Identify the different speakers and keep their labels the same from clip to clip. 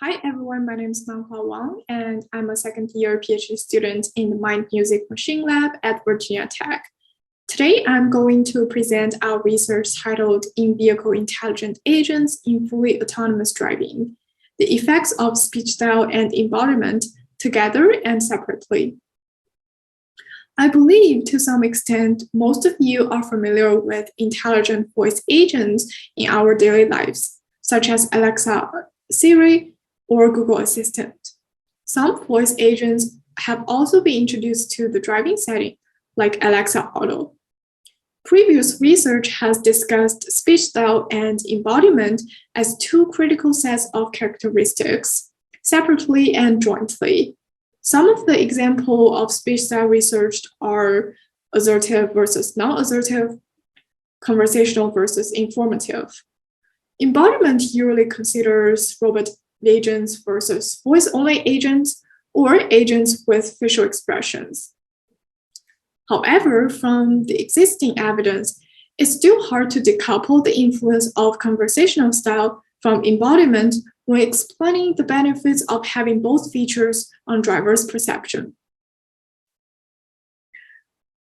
Speaker 1: Hi everyone, my name is Manhua Wang, and I'm a second-year PhD student in the Mind Music Machine Lab at Virginia Tech. Today, I'm going to present our research titled In-Vehicle Intelligent Agents in Fully Autonomous Driving, the effects of speech style and embodiment together and separately. I believe to some extent, most of you are familiar with intelligent voice agents in our daily lives, such as Alexa, Siri, or Google Assistant. Some voice agents have also been introduced to the driving setting, like Alexa Auto. Previous research has discussed speech style and embodiment as two critical sets of characteristics, separately and jointly. Some of the examples of speech style researched are assertive versus non-assertive, conversational versus informative. Embodiment usually considers robot agents versus voice-only agents or agents with facial expressions. However, from the existing evidence, it's still hard to decouple the influence of conversational style from embodiment when explaining the benefits of having both features on drivers' perception.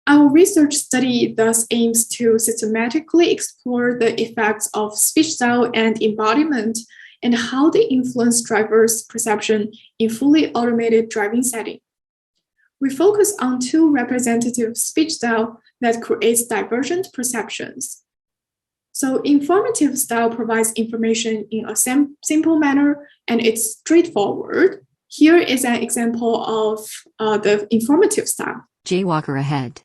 Speaker 1: Our research study thus aims to systematically explore the effects of speech style and embodiment and how they influence drivers' perception in fully automated driving setting. We focus on two representative speech styles that creates divergent perceptions. So informative style provides information in a simple manner and it's straightforward. Here is an example of the informative style.
Speaker 2: Jaywalker ahead.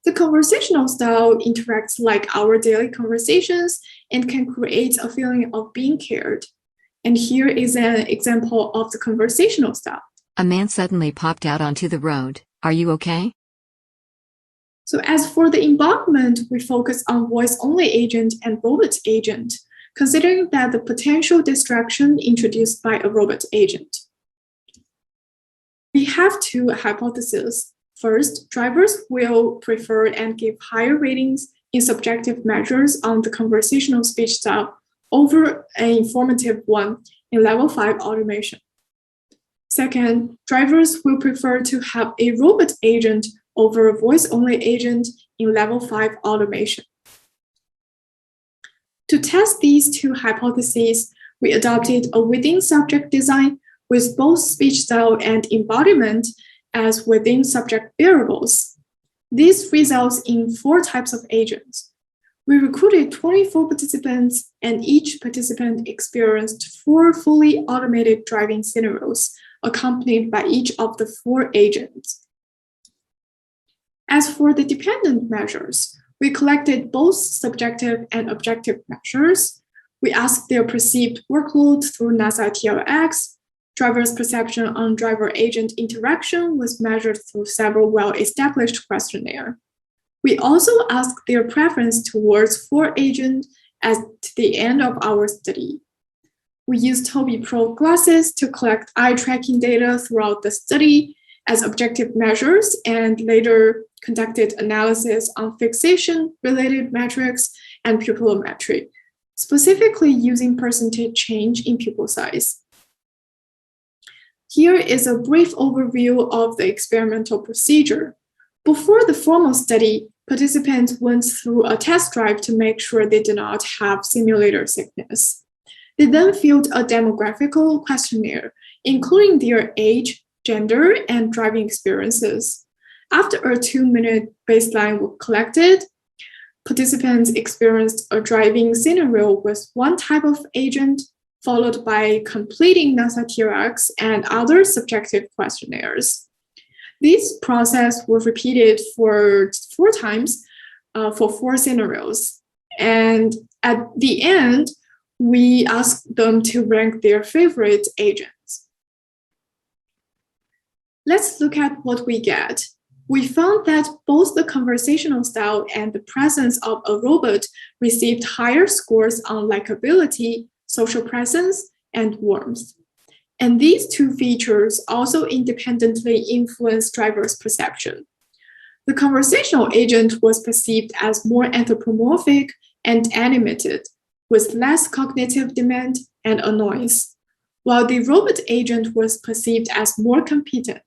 Speaker 1: The conversational style interacts like our daily conversations and can create a feeling of being cared. And here is an example of the conversational style.
Speaker 2: A man suddenly popped out onto the road. Are you okay?
Speaker 1: So as for the embodiment, we focus on voice-only agent and robot agent, considering that the potential distraction introduced by a robot agent. We have two hypotheses. First, drivers will prefer and give higher ratings in subjective measures on the conversational speech style over an informative one in level 5 automation. Second, drivers will prefer to have a robot agent over a voice-only agent in level 5 automation. To test these two hypotheses, we adopted a within-subject design with both speech style and embodiment as within subject variables. This results in 4 types of agents. We recruited 24 participants, and each participant experienced 4 fully automated driving scenarios, accompanied by each of the 4 agents. As for the dependent measures, we collected both subjective and objective measures. We asked their perceived workload through NASA TLX. Drivers' perception on driver-agent interaction was measured through several well-established questionnaires. We also asked their preference towards 4 agents at the end of our study. We used Tobii Pro glasses to collect eye tracking data throughout the study as objective measures and later conducted analysis on fixation-related metrics and pupillometry, specifically using percentage change in pupil size. Here is a brief overview of the experimental procedure. Before the formal study, participants went through a test drive to make sure they did not have simulator sickness. They then filled a demographical questionnaire, including their age, gender, and driving experiences. After a 2-minute baseline was collected, participants experienced a driving scenario with 1 type of agent, followed by completing NASA TRX and other subjective questionnaires. This process was repeated for 4 times for 4 scenarios. And at the end, we asked them to rank their favorite agents. Let's look at what we get. We found that both the conversational style and the presence of a robot received higher scores on likability, social presence, and warmth. And these 2 features also independently influence drivers' perception. The conversational agent was perceived as more anthropomorphic and animated, with less cognitive demand and annoyance, while the robot agent was perceived as more competent.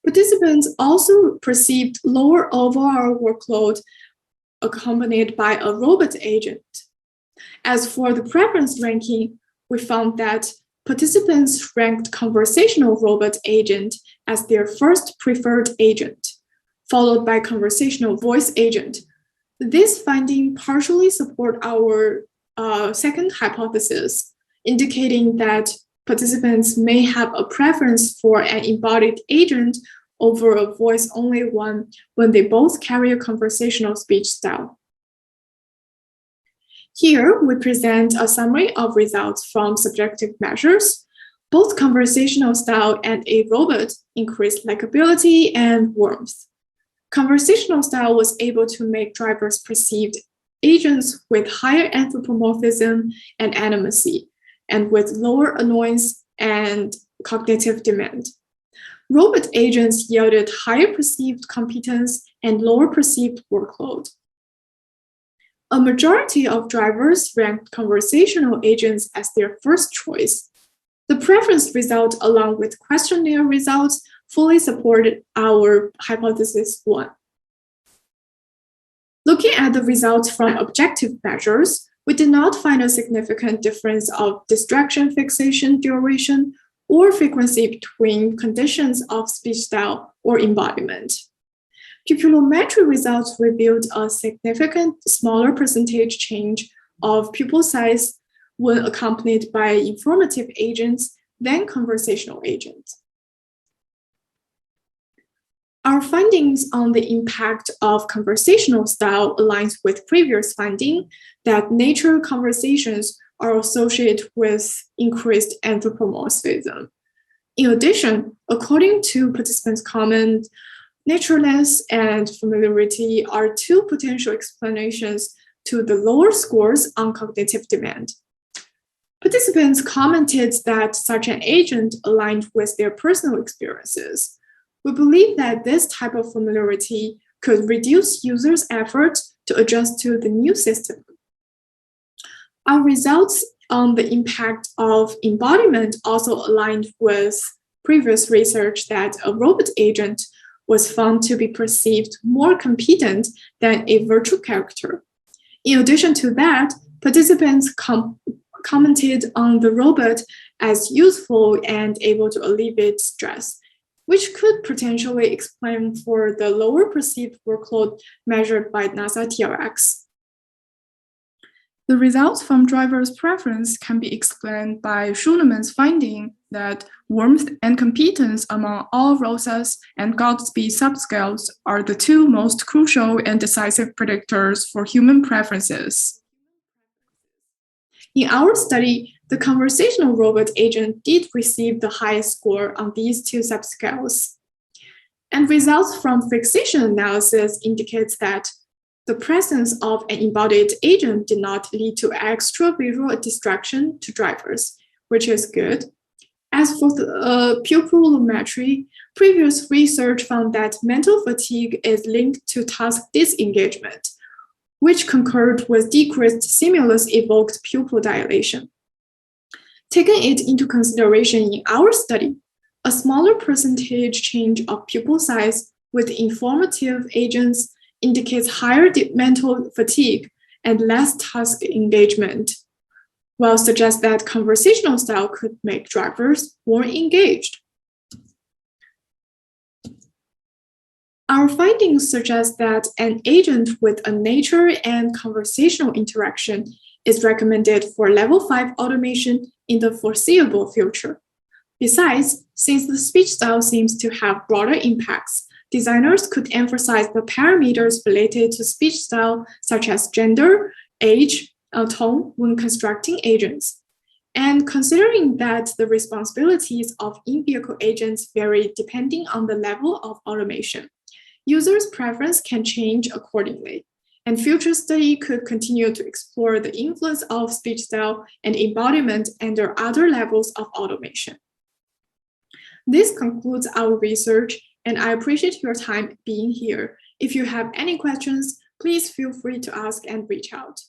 Speaker 1: Participants also perceived lower overall workload accompanied by a robot agent. As for the preference ranking, we found that participants ranked conversational robot agent as their first preferred agent, followed by conversational voice agent. This finding partially support our second hypothesis, indicating that participants may have a preference for an embodied agent over a voice-only one when they both carry a conversational speech style. Here, we present a summary of results from subjective measures. Both conversational style and a robot increased likability and warmth. Conversational style was able to make drivers perceived agents with higher anthropomorphism and animacy, and with lower annoyance and cognitive demand. Robot agents yielded higher perceived competence and lower perceived workload. A majority of drivers ranked conversational agents as their first choice. The preference result, along with questionnaire results, fully supported our hypothesis 1. Looking at the results from objective measures, we did not find a significant difference of distraction fixation duration or frequency between conditions of speech style or embodiment. Pupillometry results revealed a significant smaller percentage change of pupil size when accompanied by informative agents than conversational agents. Our findings on the impact of conversational style aligns with previous finding that nature conversations are associated with increased anthropomorphism. In addition, according to participants' comment, naturalness and familiarity are two potential explanations to the lower scores on cognitive demand. Participants commented that such an agent aligned with their personal experiences. We believe that this type of familiarity could reduce users' effort to adjust to the new system. Our results on the impact of embodiment also aligned with previous research that a robot agent was found to be perceived more competent than a virtual character. In addition to that, participants commented on the robot as useful and able to alleviate stress, which could potentially explain for the lower perceived workload measured by NASA TRX. The results from driver's preference can be explained by Schunemann's finding that warmth and competence among all ROSAs and Godspeed subscales are the two most crucial and decisive predictors for human preferences. In our study, the conversational robot agent did receive the highest score on these two subscales. And results from fixation analysis indicates that the presence of an embodied agent did not lead to extra visual distraction to drivers, which is good. As for the pupillometry, previous research found that mental fatigue is linked to task disengagement, which concurred with decreased stimulus-evoked pupil dilation. Taking it into consideration in our study, a smaller percentage change of pupil size with informative agents indicates higher mental fatigue and less task engagement, while suggests that conversational style could make drivers more engaged. Our findings suggest that an agent with a nature and conversational interaction is recommended for level 5 automation in the foreseeable future. Besides, since the speech style seems to have broader impacts, designers could emphasize the parameters related to speech style, such as gender, age, and tone when constructing agents. And considering that the responsibilities of in-vehicle agents vary depending on the level of automation, users' preference can change accordingly. And future study could continue to explore the influence of speech style and embodiment under other levels of automation. This concludes our research, and I appreciate your time being here. If you have any questions, please feel free to ask and reach out.